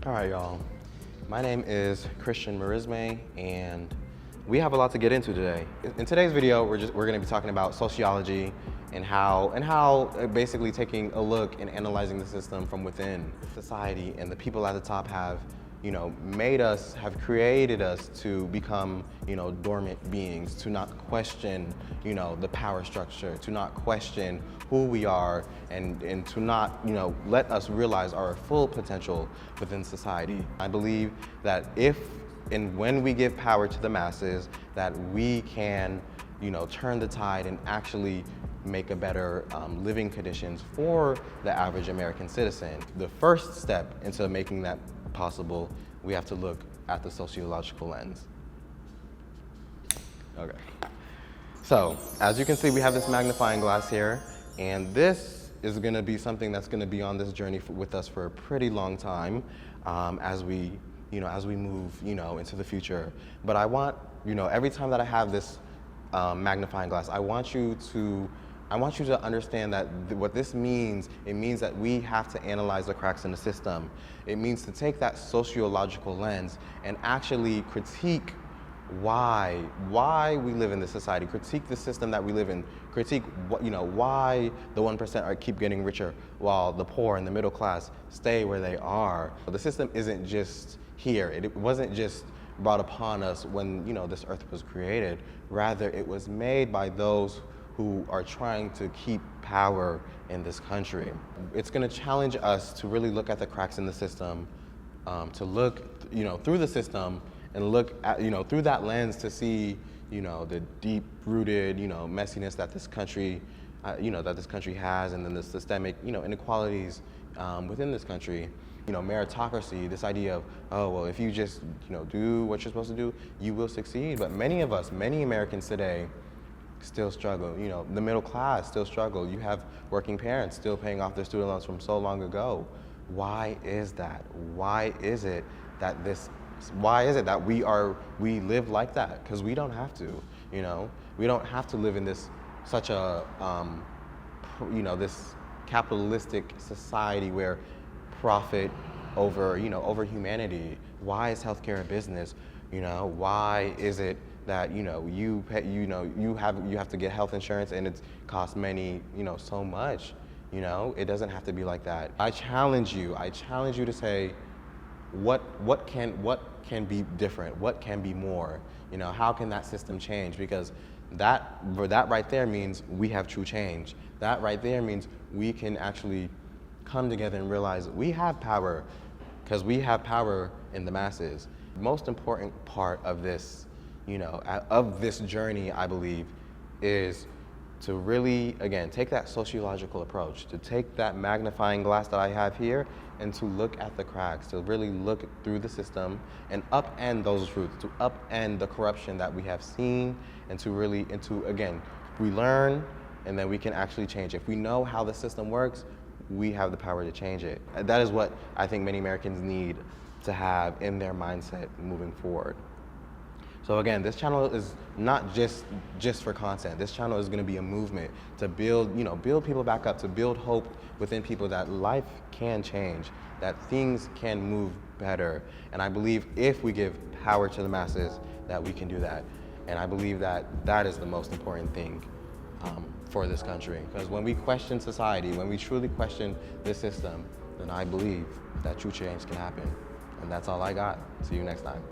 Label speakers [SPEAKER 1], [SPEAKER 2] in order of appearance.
[SPEAKER 1] All right, y'all. My name is Christian Marisme, and we have a lot to get into today. In today's video, we're going to be talking about sociology and how basically taking a look and analyzing the system from within. Society and the people at the top have have created us to become, dormant beings, to not question, the power structure, to not question who we are, and to not, let us realize our full potential within society. I believe that if and when we give power to the masses, that we can, turn the tide and actually make a better living conditions for the average American citizen. The first step into making that possible, we have to look at the sociological lens. Okay. So, as you can see, we have this magnifying glass here, and this is going to be something that's going to be on this journey with us for a pretty long time, as we move, into the future. But I want, every time that I have this magnifying glass, I want you to understand that what this means, it means that we have to analyze the cracks in the system. It means to take that sociological lens and actually critique why we live in this society, critique the system that we live in, critique why the 1% keep getting richer while the poor and the middle class stay where they are. The system isn't just here. It wasn't just brought upon us when this earth was created. Rather, it was made by those who are trying to keep power in this country. It's going to challenge us to really look at the cracks in the system, to look, through the system and look at, through that lens to see, the deep-rooted, messiness that this country, has, and then the systemic, inequalities within this country. Meritocracy, this idea of, oh, well, if you just, do what you're supposed to do, you will succeed. But many Americans today still struggle. The middle class still struggle. You have working parents still paying off their student loans from so long ago. Why is that? Why is it that we live like that? Because we don't have to, we don't have to live in this such a, this capitalistic society where profit over humanity. Why is healthcare a business? Why is it that you pay, you have to get health insurance and it costs many, so much? It doesn't have to be like that. I challenge you to say, what can be different? What can be more? How can that system change? Because that right there means we have true change. That right there means we can actually come together and realize we have power, because we have power in the masses. The most important part of this, of this journey, I believe, is to really, again, take that sociological approach, to take that magnifying glass that I have here and to look at the cracks, to really look through the system and upend those roots, to upend the corruption that we have seen, and again, we learn and then we can actually change. If we know how the system works, we have the power to change it. That is what I think many Americans need to have in their mindset moving forward. So again, this channel is not just for content. This channel is going to be a movement to build people back up, to build hope within people that life can change, that things can move better. And I believe if we give power to the masses, that we can do that. And I believe that that is the most important thing for this country. Because when we question society, when we truly question this system, then I believe that true change can happen. And that's all I got. See you next time.